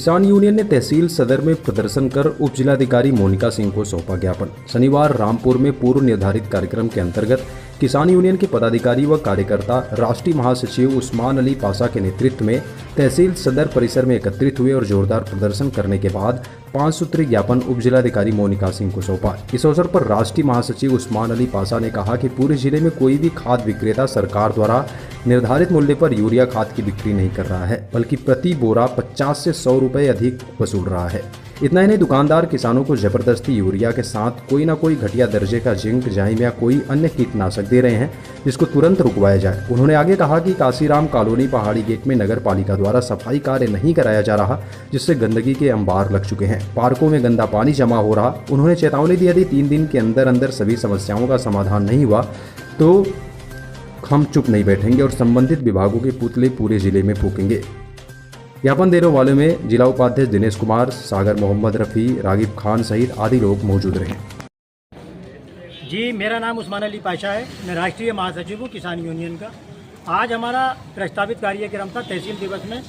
किसान यूनियन ने तहसील सदर में प्रदर्शन कर उप जिलाधिकारी मोनिका सिंह को सौंपा ज्ञापन। शनिवार रामपुर में पूर्व निर्धारित कार्यक्रम के अंतर्गत किसान यूनियन के पदाधिकारी व कार्यकर्ता राष्ट्रीय महासचिव उस्मान अली पाशा के नेतृत्व में तहसील सदर परिसर में एकत्रित हुए और जोरदार प्रदर्शन करने के बाद 5 सूत्रीय ज्ञापन उप जिलाधिकारी मोनिका सिंह को सौंपा। इस अवसर पर राष्ट्रीय महासचिव उस्मान अली पाशा ने कहा कि पूरे जिले में कोई भी खाद विक्रेता सरकार द्वारा निर्धारित मूल्य पर यूरिया खाद की बिक्री नहीं कर रहा है, बल्कि प्रति बोरा 50 से 100 रुपए अधिक वसूल रहा है। इतना ही नहीं, दुकानदार किसानों को जबरदस्ती यूरिया के साथ कोई ना कोई घटिया दर्जे का जिंक, जाइम या कोई अन्य कीटनाशक दे रहे हैं, जिसको तुरंत रुकवाया जाए। उन्होंने आगे कहा कि काशीराम कॉलोनी पहाड़ी गेट में नगर पालिका द्वारा सफाई कार्य नहीं कराया जा रहा, जिससे गंदगी के अंबार लग चुके हैं। पार्कों में गंदा पानी जमा हो रहा। उन्होंने चेतावनी दी, यदि 3 दिन के अंदर अंदर सभी समस्याओं का समाधान नहीं हुआ तो हम चुप नहीं बैठेंगे और संबंधित विभागों के पुतले पूरे जिले में फूकेंगे। ज्ञापन देने वालों में जिला उपाध्यक्ष दिनेश कुमार, सागर मोहम्मद रफ़ी, रागिब खान सहित आदि लोग मौजूद रहे। जी, मेरा नाम उस्मान अली पाशा है। मैं राष्ट्रीय महासचिव हूँ किसान यूनियन का। आज हमारा प्रस्तावित कार्यक्रम था तहसील दिवस में।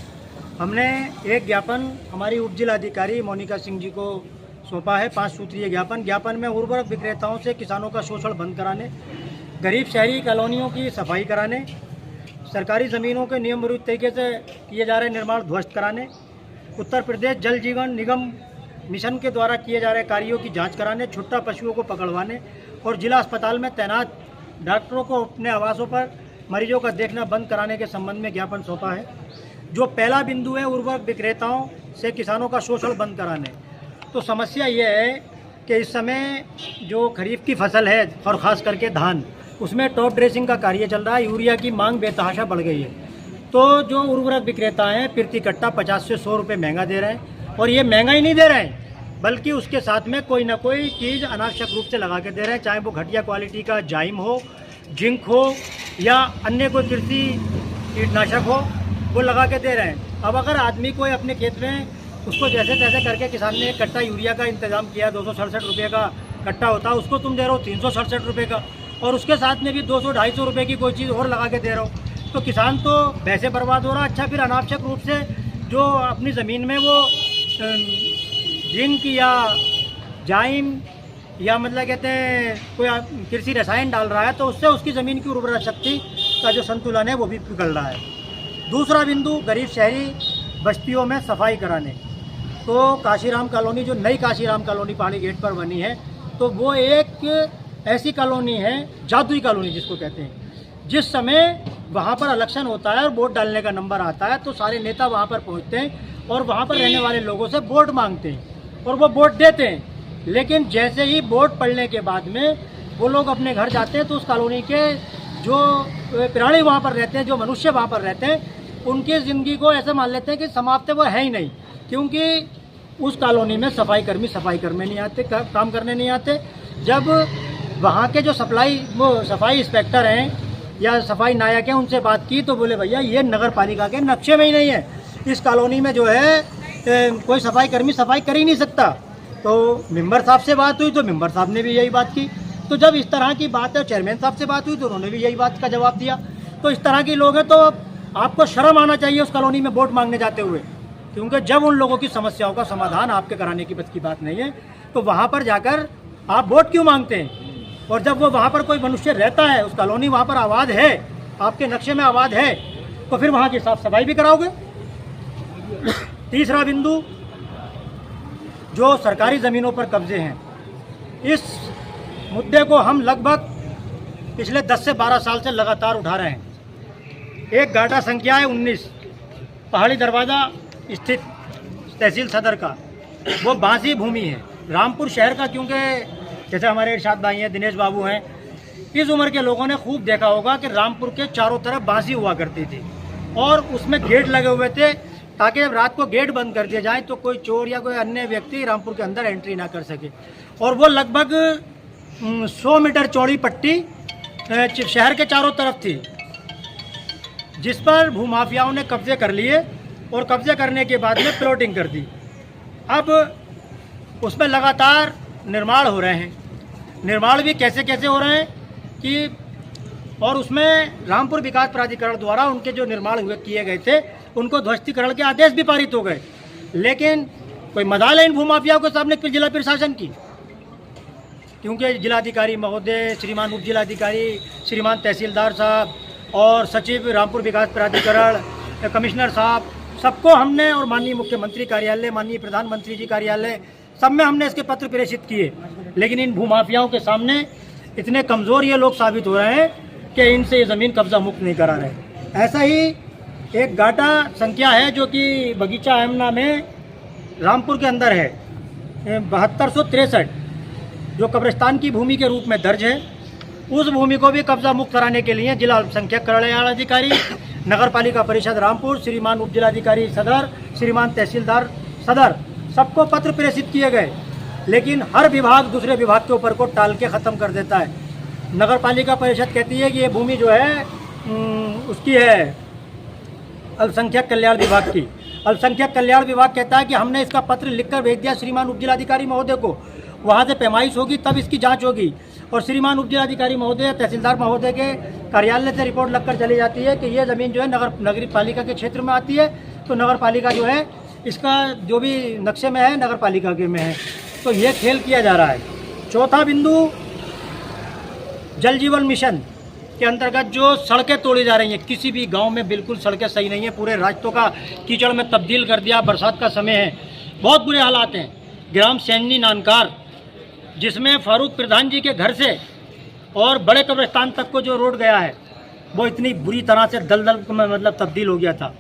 हमने एक ज्ञापन हमारी उप जिलाधिकारी मोनिका सिंह जी को सौंपा है, 5 सूत्रीय ज्ञापन में उर्वरक विक्रेताओं से किसानों का शोषण बंद कराने, गरीब शहरी कॉलोनियों की सफाई कराने, सरकारी ज़मीनों के नियम विरुद्ध तरीके से किए जा रहे निर्माण ध्वस्त कराने, उत्तर प्रदेश जल जीवन निगम मिशन के द्वारा किए जा रहे कार्यों की जांच कराने, छुट्टा पशुओं को पकड़वाने और जिला अस्पताल में तैनात डॉक्टरों को अपने आवासों पर मरीजों का देखना बंद कराने के संबंध में ज्ञापन सौंपा है। जो पहला बिंदु है उर्वरक विक्रेताओं से किसानों का शोषण बंद कराने। तो समस्या ये है कि इस समय जो खरीफ की फसल है और ख़ास करके धान, उसमें टॉप ड्रेसिंग का कार्य चल रहा है। यूरिया की मांग बेतहाशा बढ़ गई है। तो जो उर्वरक विक्रेता हैं प्रति कट्टा 50 से 100 रुपये महंगा दे रहे हैं, और ये महंगा ही नहीं दे रहे हैं, बल्कि उसके साथ में कोई ना कोई चीज़ अनावश्यक रूप से लगा के दे रहे हैं, चाहे वो घटिया क्वालिटी का जाइम हो, जिंक हो या अन्य कोई कृषि कीटनाशक हो, वो लगा के दे रहे हैं। अब अगर आदमी कोई अपने खेत में उसको जैसे तैसे करके किसान ने एक कट्टा यूरिया का इंतजाम किया, 267 रुपये का कट्टा होता है, उसको तुम दे रहे हो 367 रुपये का, और उसके साथ में भी 200-250 रुपये की कोई चीज़ और लगा के दे रहे हो, तो किसान तो पैसे बर्बाद हो रहा। अच्छा, फिर अनावश्यक रूप से जो अपनी ज़मीन में वो जिंक या जाइम या मतलब कहते हैं कोई कृषि रसायन डाल रहा है, तो उससे उसकी ज़मीन की उर्वरा शक्ति का जो संतुलन है वो भी बिगड़ रहा है। दूसरा बिंदु, गरीब शहरी बस्तियों में सफाई कराने। तो काशीराम कॉलोनी, जो नई काशीराम कॉलोनी पहाड़ी गेट पर बनी है, तो वो एक ऐसी कॉलोनी है, जादुई कॉलोनी जिसको कहते हैं। जिस समय वहाँ पर इलेक्शन होता है और वोट डालने का नंबर आता है, तो सारे नेता वहाँ पर पहुँचते हैं और वहाँ पर रहने वाले लोगों से वोट मांगते हैं और वो वोट देते हैं। लेकिन जैसे ही वोट पड़ने के बाद में वो लोग अपने घर जाते हैं, तो उस कॉलोनी के जो प्राणी वहाँ पर रहते हैं, जो मनुष्य वहाँ पर रहते हैं, उनकी ज़िंदगी को ऐसे मान लेते हैं कि समाप्त वो है ही नहीं, क्योंकि उस कॉलोनी में सफाई कर्मी नहीं आते, काम करने नहीं आते। जब वहाँ के जो सफाई इंस्पेक्टर हैं या सफाई नायक हैं, उनसे बात की तो बोले भैया ये नगर पालिका के नक्शे में ही नहीं है, इस कॉलोनी में जो है कोई सफाई कर्मी सफाई कर ही नहीं सकता। तो मेंबर साहब से बात हुई तो मेंबर साहब ने भी यही बात की। तो जब इस तरह की बात है, चेयरमैन साहब से बात हुई तो उन्होंने भी यही बात का जवाब दिया। तो इस तरह के लोग हैं, तो आपको शर्म आना चाहिए उस कॉलोनी में वोट मांगने जाते हुए, क्योंकि जब उन लोगों की समस्याओं का समाधान आपके कराने की बस की बात नहीं है, तो वहाँ पर जाकर आप वोट क्यों मांगते हैं? और जब वो वहाँ पर कोई मनुष्य रहता है, उस कॉलोनी वहाँ पर आबाद है, आपके नक्शे में आबाद है, तो फिर वहाँ की साफ सफाई भी कराओगे। तीसरा बिंदु, जो सरकारी ज़मीनों पर कब्जे हैं, इस मुद्दे को हम लगभग पिछले 10 से 12 साल से लगातार उठा रहे हैं। एक गाटा संख्या है 19 पहाड़ी दरवाज़ा स्थित तहसील सदर का, वो बांसी भूमि है रामपुर शहर का। क्योंकि जैसे हमारे इरशाद भाई हैं, दिनेश बाबू हैं, इस उम्र के लोगों ने खूब देखा होगा कि रामपुर के चारों तरफ बांसी हुआ करती थी और उसमें गेट लगे हुए थे, ताकि जब रात को गेट बंद कर दिया जाए तो कोई चोर या कोई अन्य व्यक्ति रामपुर के अंदर एंट्री ना कर सके। और वो लगभग 100 मीटर चौड़ी पट्टी शहर के चारों तरफ थी, जिस पर भूमाफियाओं ने कब्जे कर लिए और कब्जे करने के बाद में प्लॉटिंग कर दी। अब उसमें लगातार निर्माण हो रहे हैं। निर्माण भी कैसे कैसे हो रहे हैं कि, और उसमें रामपुर विकास प्राधिकरण द्वारा उनके जो निर्माण हुए किए गए थे, उनको ध्वस्तीकरण के आदेश भी पारित हो गए। लेकिन कोई मदाल है इन भूमाफियाओं के सामने कि जिला प्रशासन की? क्योंकि जिलाधिकारी महोदय, श्रीमान उप जिलाधिकारी, श्रीमान तहसीलदार साहब और सचिव रामपुर विकास प्राधिकरण, कमिश्नर साहब, सबको हमने, और माननीय मुख्यमंत्री कार्यालय, माननीय प्रधानमंत्री जी कार्यालय, सब में हमने इसके पत्र प्रेषित किए। लेकिन इन भूमाफियाओं के सामने इतने कमज़ोर ये लोग साबित हो रहे हैं कि इनसे ये ज़मीन कब्जा मुक्त नहीं करा रहे। ऐसा ही एक गाटा संख्या है जो कि बगीचा आमना में रामपुर के अंदर है, 7263, जो कब्रिस्तान की भूमि के रूप में दर्ज है। उस भूमि को भी कब्जा मुक्त कराने के लिए जिला अल्पसंख्यक कल्याण अधिकारी, नगर पालिका परिषद रामपुर, श्रीमान उप जिलाधिकारी सदर, श्रीमान तहसीलदार सदर, सबको पत्र प्रेषित किए गए। लेकिन हर विभाग दूसरे विभाग के ऊपर को टाल के ख़त्म कर देता है। नगर पालिका परिषद कहती है कि ये भूमि जो है उसकी है अल्पसंख्यक कल्याण विभाग की। अल्पसंख्यक कल्याण विभाग कहता है कि हमने इसका पत्र लिखकर भेज दिया श्रीमान उप जिलाधिकारी महोदय को, वहाँ से पैमाइश होगी तब इसकी जांच होगी। और श्रीमान उप जिलाधिकारी महोदय, तहसीलदार महोदय के कार्यालय से रिपोर्ट लगकर चली जाती है कि ये ज़मीन जो है नगर पालिका के क्षेत्र में आती है, तो नगर पालिका जो है इसका जो भी नक्शे में है नगर पालिका के में है। तो ये खेल किया जा रहा है। चौथा बिंदु, जल जीवन मिशन के अंतर्गत जो सड़कें तोड़ी जा रही हैं, किसी भी गांव में बिल्कुल सड़कें सही नहीं है, पूरे रास्तों का कीचड़ में तब्दील कर दिया। बरसात का समय है, बहुत बुरे हालात हैं। ग्राम सैनी नानकार, जिसमें फारूक प्रधान जी के घर से और बड़े कब्रिस्तान तक को जो रोड गया है वो इतनी बुरी तरह से दलदल में मतलब तब्दील हो गया था।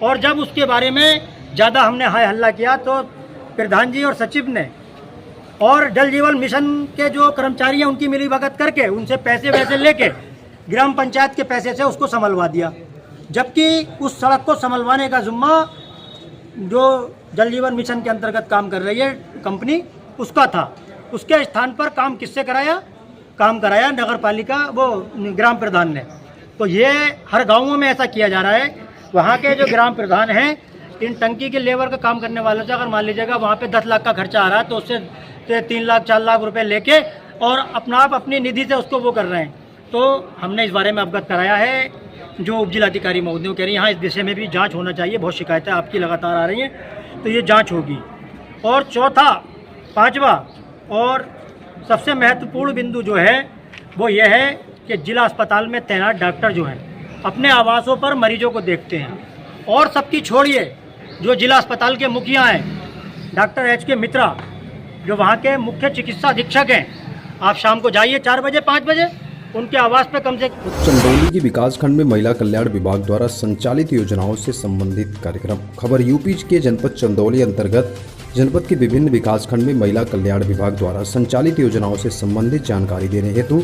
और जब उसके बारे में ज़्यादा हमने हाय हल्ला किया तो प्रधान जी और सचिव ने और जल जीवन मिशन के जो कर्मचारी हैं उनकी मिलीभगत करके उनसे पैसे वैसे लेके ग्राम पंचायत के पैसे से उसको संभलवा दिया। जबकि उस सड़क को संभलवाने का जिम्मा जो जल जीवन मिशन के अंतर्गत काम कर रही है कंपनी, उसका था। उसके स्थान पर काम किससे कराया? काम कराया नगर पालिका, वो ग्राम प्रधान ने। तो ये हर गाँवों में ऐसा किया जा रहा है। वहाँ के जो ग्राम प्रधान हैं, इन टंकी के लेबर का काम करने वालों से अगर मान लीजिएगा वहाँ पे 10 लाख का खर्चा आ रहा है तो उससे 3 लाख 4 लाख रुपए लेके और अपनी निधि से उसको वो कर रहे हैं। तो हमने इस बारे में अवगत कराया है। जो उप जिलाधिकारी महोदय कह रही हैं, हाँ इस दिशा में भी जांच होना चाहिए, बहुत शिकायतें आपकी लगातार आ रही हैं, तो ये जांच होगी। और चौथा, पांचवा और सबसे महत्वपूर्ण बिंदु जो है वो ये है कि जिला अस्पताल में तैनात डॉक्टर जो हैं अपने आवासों पर मरीजों को देखते हैं। और सबकी छोड़िए, जो जिला अस्पताल के मुखिया हैं डॉक्टर HK मित्रा, जो वहाँ के मुख्य चिकित्सा अधीक्षक हैं, आप शाम को जाइए 4 बजे 5 बजे उनके आवास पे कम से कम। चंदौली की विकासखंड में महिला कल्याण विभाग द्वारा संचालित योजनाओं से संबंधित कार्यक्रम। खबर यूपी के जनपद चंदौली अंतर्गत जनपद के विभिन्न विकासखंड में महिला कल्याण विभाग द्वारा संचालित योजनाओं से संबंधित जानकारी देने हेतु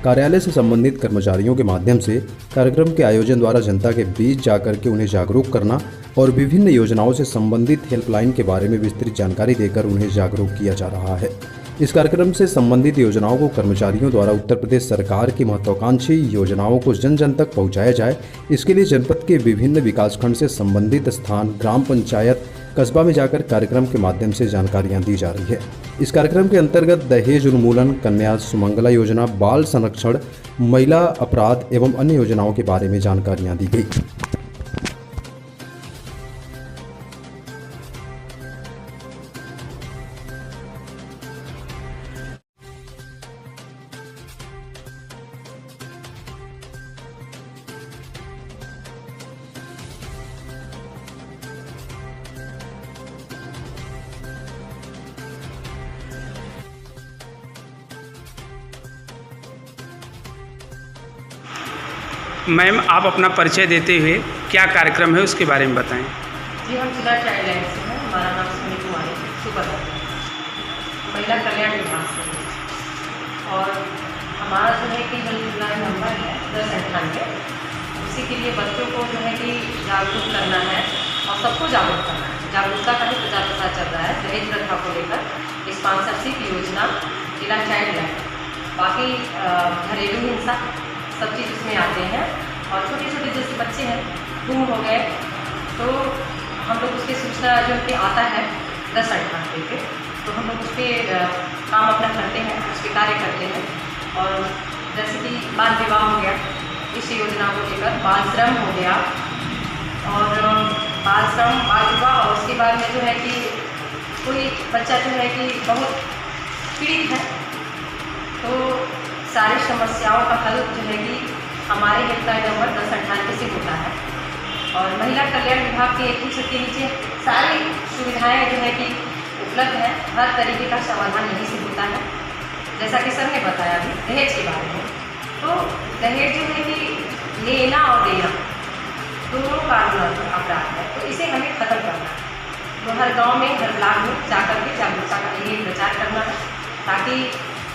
कार्यालय से संबंधित कर्मचारियों के माध्यम से कार्यक्रम के आयोजन द्वारा जनता के बीच जाकर के उन्हें जागरूक करना और विभिन्न योजनाओं से संबंधित हेल्पलाइन के बारे में विस्तृत जानकारी देकर उन्हें जागरूक किया जा रहा है। इस कार्यक्रम से संबंधित योजनाओं को कर्मचारियों द्वारा उत्तर प्रदेश सरकार की महत्वाकांक्षी योजनाओं को जन जन तक पहुंचाया जाए, इसके लिए जनपद के विभिन्न विकासखंड से संबंधित स्थान, ग्राम पंचायत, कस्बा में जाकर कार्यक्रम के माध्यम से जानकारियां दी जा रही है। इस कार्यक्रम के अंतर्गत दहेज उन्मूलन, कन्या सुमंगला योजना, बाल संरक्षण, महिला अपराध एवं अन्य योजनाओं के बारे में जानकारियां दी गई। मैम, आप अपना परिचय देते हुए क्या कार्यक्रम है उसके बारे में बताएं। जी, हम जिला चाइल्ड लाइन से हैं। हमारा नाम सुनी कुमारी सुपर महिला कल्याण विभाग से है। और हमारा जो है कि हेल्पलाइन नंबर है 1098। उसी के लिए बच्चों को जो है कि जागरूक करना है और सबको जागरूक करना है। जागरूकता का ही प्रचार प्रसार चल रहा है दहेज प्रथा को लेकर। स्पॉन्सरशिप योजना, जिला चाइल्ड लाइन, बाकी घरेलू हिंसा, सब चीज़ उसमें आते हैं। और छोटे छोटे जैसे बच्चे हैं गुम हो गए तो हम लोग उसकी सूचना जो कि आता है 1098 पे, तो हम लोग उस पर काम अपना करते हैं, उस पर कार्य करते हैं। और जैसे कि बाल विवाह हो गया, इस योजना को लेकर बाल श्रम हो गया, और बाल श्रम बाल विवाह और उसके बाद में जो है कि कोई बच्चा जो है कि बहुत पीड़ित है तो सारी समस्याओं का हल जो है कि हमारे हेल्पलाइन नंबर 1098 से होता है। और महिला कल्याण विभाग के एक सूत्र के नीचे सारी सुविधाएं जो है कि उपलब्ध है, हर तरीके का समाधान यहीं से होता है। जैसा कि सर ने बताया अभी दहेज के बारे में, तो दहेज जो है कि लेना और देना दोनों कानून अपराध है, तो इसे हमें खत्म करना है। तो हर गांव में हर ब्लॉक में जाकर के जागरूकता का ये प्रचार करना है ताकि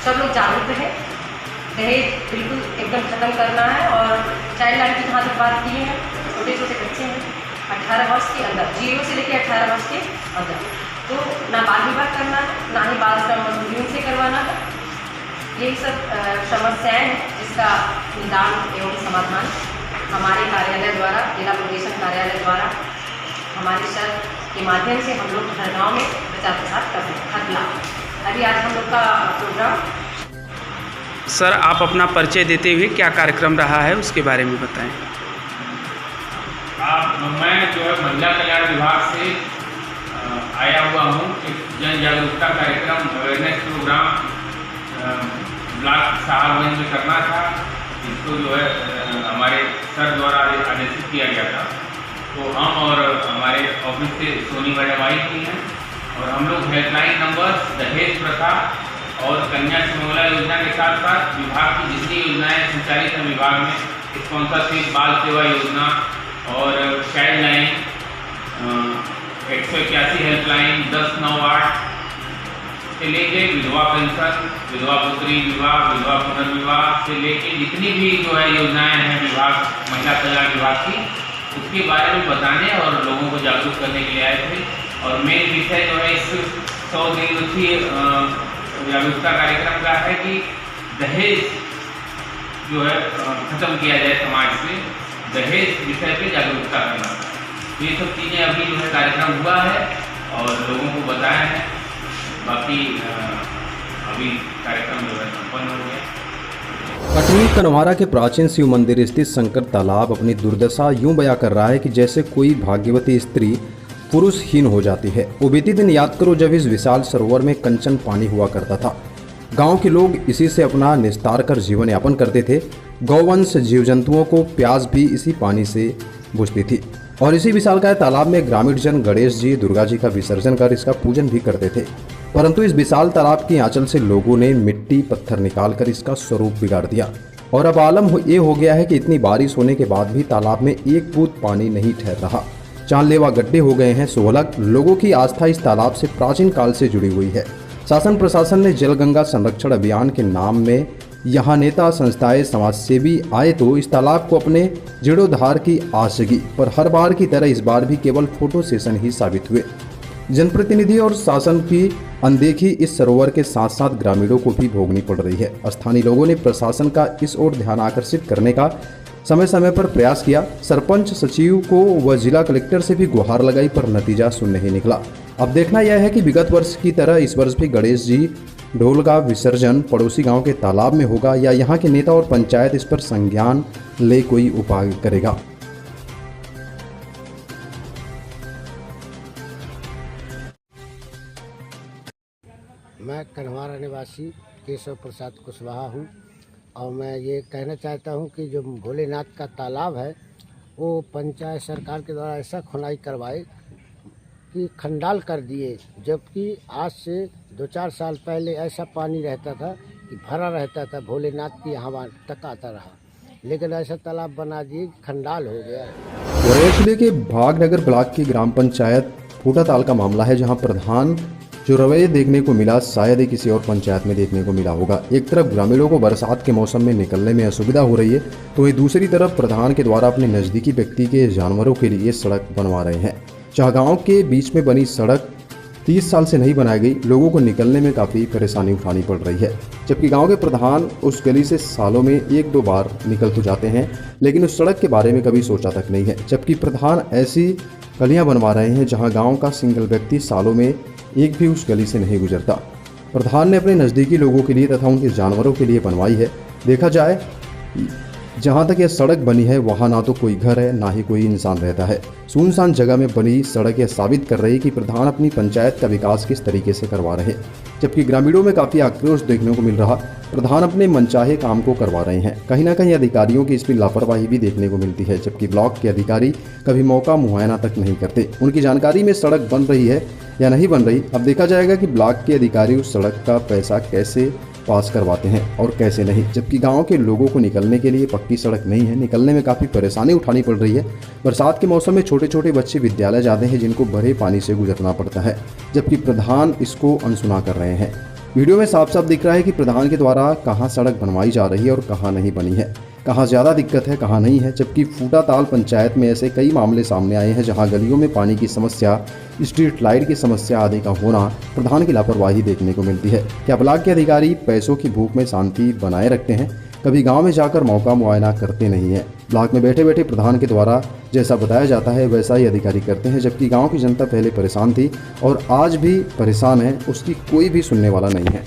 सब लोग जागरूक रहें। दहेज बिल्कुल एकदम खत्म करना है। और चाइल्ड लाइन की जहाँ तक बात की है, छोटे छोटे बच्चे हैं 18 वर्ष के अंदर, 0 से लेकर 18 वर्ष के अंदर, तो ना बाल विवाह करना है, ना ही बाल श्रम मजदूरी से करवाना है। यही सब समस्याएं हैं जिसका निदान एवं समाधान हमारे कार्यालय द्वारा, जिला प्रोबेशन कार्यालय द्वारा हमारे सर के माध्यम से हम लोग हर गाँव में प्रचार प्रसार कर रहे हैं। हर ब्लॉक अभी आज हम लोग का प्रोग्राम। सर, आप अपना परिचय देते हुए क्या कार्यक्रम रहा है उसके बारे में बताएं। मैं जो है महिला कल्याण विभाग से आया हुआ हूँ। एक जन जागरूकता कार्यक्रम अवेयरनेस प्रोग्राम ब्लॉक साहबगंज में करना था, जिसको जो है हमारे सर द्वारा आदेशित किया गया था। तो हम और हमारे ऑफिस से सोनी मैडम आई हुई हैं और हम लोग हेल्पलाइन नंबर, दहेज प्रथा और कन्या सुमंगला योजना के साथ साथ विभाग की जितनी योजनाएं संचालित हैं विभाग में, स्पॉन्सरशिप, बाल सेवा योजना और चाइल्ड लाइन 181 हेल्पलाइन 1098 से लेके विधवा पेंशन, विधवा पुत्री विवाह, विधवा पुनर्विवाह से लेके जितनी भी जो है योजनाएं हैं विभाग महिला कल्याण विभाग की, उसके बारे में बताने और लोगों को जागरूक करने के लिए आए थे। और मेन विषय जो है इस 100 दिवसीय जागरूकता कार्यक्रम का है कि दहेज जो है खत्म किया जाए समाज से, दहेज विषय पे जागरूकता करना। तो ये सब चीज़ें अभी जो है कार्यक्रम हुआ है और लोगों को बताया है। बाकी अभी कार्यक्रम जो है संपन्न हो गया। कटनी कनवारा के प्राचीन शिव मंदिर स्थित शंकर तालाब अपनी दुर्दशा यूं बयां कर रहा है कि जैसे कोई भाग्यवती स्त्री पुरुषहीन हो जाती है। वो बीती दिन याद करो जब इस विशाल सरोवर में कंचन पानी हुआ करता था। गांव के लोग इसी से अपना निस्तार कर जीवन यापन करते थे। गौवंश जीव जंतुओं को प्यास भी इसी पानी से बुझती थी और इसी विशालकाय तालाब में ग्रामीण जन गणेश जी, दुर्गा जी का विसर्जन कर इसका पूजन भी करते थे। परंतु इस विशाल तालाब की आंचल से लोगों ने मिट्टी पत्थर निकालकर इसका स्वरूप बिगाड़ दिया और अब आलम ये हो गया है कि इतनी बारिश होने के बाद भी तालाब में एक बूंद पानी नहीं ठहर रहा। जानलेवा गड्ढे हो गए हैं सोहलक। लोगों की आस्था इस तालाब से प्राचीन काल से जुड़ी हुई है। शासन प्रशासन ने जल गंगा संरक्षण अभियान के नाम में यहाँ नेता, संस्थाएं, समाजसेवी आए तो इस तालाब को अपने जीर्णोद्धार की आस जगी, पर हर बार की तरह इस बार भी केवल फोटो सेशन ही साबित हुए। जनप्रतिनिधि और शासन की अनदेखी इस सरोवर के साथ साथ ग्रामीणों को भी भोगनी पड़ रही है। स्थानीय लोगों ने प्रशासन का इस ओर ध्यान आकर्षित करने का समय समय पर प्रयास किया। सरपंच, सचिव को व जिला कलेक्टर से भी गुहार लगाई, पर नतीजा सुन नहीं निकला। अब देखना यह है कि विगत वर्ष की तरह इस वर्ष भी गणेश जी ढोल का विसर्जन पड़ोसी गांव के तालाब में होगा या यहाँ के नेता और पंचायत इस पर संज्ञान ले कोई उपाय करेगा। मैं कन्हवारा निवासी केशव प्रसाद कुशवाहा हूँ और मैं ये कहना चाहता हूँ कि जो भोलेनाथ का तालाब है वो पंचायत सरकार के द्वारा ऐसा खुनाई करवाए कि खंडाल कर दिए, जबकि आज से 2-4 साल पहले ऐसा पानी रहता था कि भरा रहता था, भोलेनाथ की हवा तक आता रहा, लेकिन ऐसा तालाब बना दिए खंडाल हो गया। औरैया जिले के भागनगर ब्लॉक की ग्राम पंचायत फूटाताल का मामला है, जहां प्रधान जो रवैये देखने को मिला शायद ही किसी और पंचायत में देखने को मिला होगा। एक तरफ ग्रामीणों को बरसात के मौसम में निकलने में असुविधा हो रही है, तो वहीं दूसरी तरफ प्रधान के द्वारा अपने नज़दीकी व्यक्ति के जानवरों के लिए सड़क बनवा रहे हैं। जहाँ गाँव के बीच में बनी सड़क 30 साल से नहीं बनाई गई, लोगों को निकलने में काफ़ी परेशानी उठानी पड़ रही है। जबकि गांव के प्रधान उस गली से सालों में 1-2 बार निकल तो जाते हैं, लेकिन उस सड़क के बारे में कभी सोचा तक नहीं है। जबकि प्रधान ऐसी गलियां बनवा रहे हैं जहां गांव का सिंगल व्यक्ति सालों में एक भी उस गली से नहीं गुजरता। प्रधान ने अपने नज़दीकी लोगों के लिए तथा उनके जानवरों के लिए बनवाई है। देखा जाए जहां तक यह सड़क बनी है वहां ना तो कोई घर है ना ही कोई इंसान रहता है। सुनसान जगह में बनी सड़क यह साबित कर रही है कि प्रधान अपनी पंचायत का विकास किस तरीके से करवा रहे हैं, जबकि ग्रामीणों में काफी आक्रोश देखने को मिल रहा। प्रधान अपने मनचाहे काम को करवा रहे हैं। कहीं ना कहीं अधिकारियों की इसमें लापरवाही भी देखने को मिलती है, जबकि ब्लॉक के अधिकारी कभी मौका मुआयना तक नहीं करते। उनकी जानकारी में सड़क बन रही है या नहीं बन रही, अब देखा जाएगा कि ब्लॉक के अधिकारी उस सड़क का पैसा कैसे पास करवाते हैं और कैसे नहीं। जबकि गांव के लोगों को निकलने के लिए पक्की सड़क नहीं है, निकलने में काफ़ी परेशानी उठानी पड़ रही है। बरसात के मौसम में छोटे छोटे बच्चे विद्यालय जाते हैं जिनको भरे पानी से गुजरना पड़ता है, जबकि प्रधान इसको अनसुना कर रहे हैं। वीडियो में साफ साफ दिख रहा है कि प्रधान के द्वारा कहाँ सड़क बनवाई जा रही है और कहाँ नहीं बनी है, कहाँ ज़्यादा दिक्कत है कहाँ नहीं है। जबकि फूटाताल पंचायत में ऐसे कई मामले सामने आए हैं जहां गलियों में पानी की समस्या, स्ट्रीट लाइट की समस्या आदि का होना प्रधान की लापरवाही देखने को मिलती है। क्या ब्लॉक के अधिकारी पैसों की भूख में शांति बनाए रखते हैं, कभी गांव में जाकर मौका मुआयना करते नहीं है। ब्लॉक में बैठे बैठे प्रधान के द्वारा जैसा बताया जाता है वैसा ही अधिकारी करते हैं, जबकि गाँव की जनता पहले परेशान थी और आज भी परेशान है, उसकी कोई भी सुनने वाला नहीं है।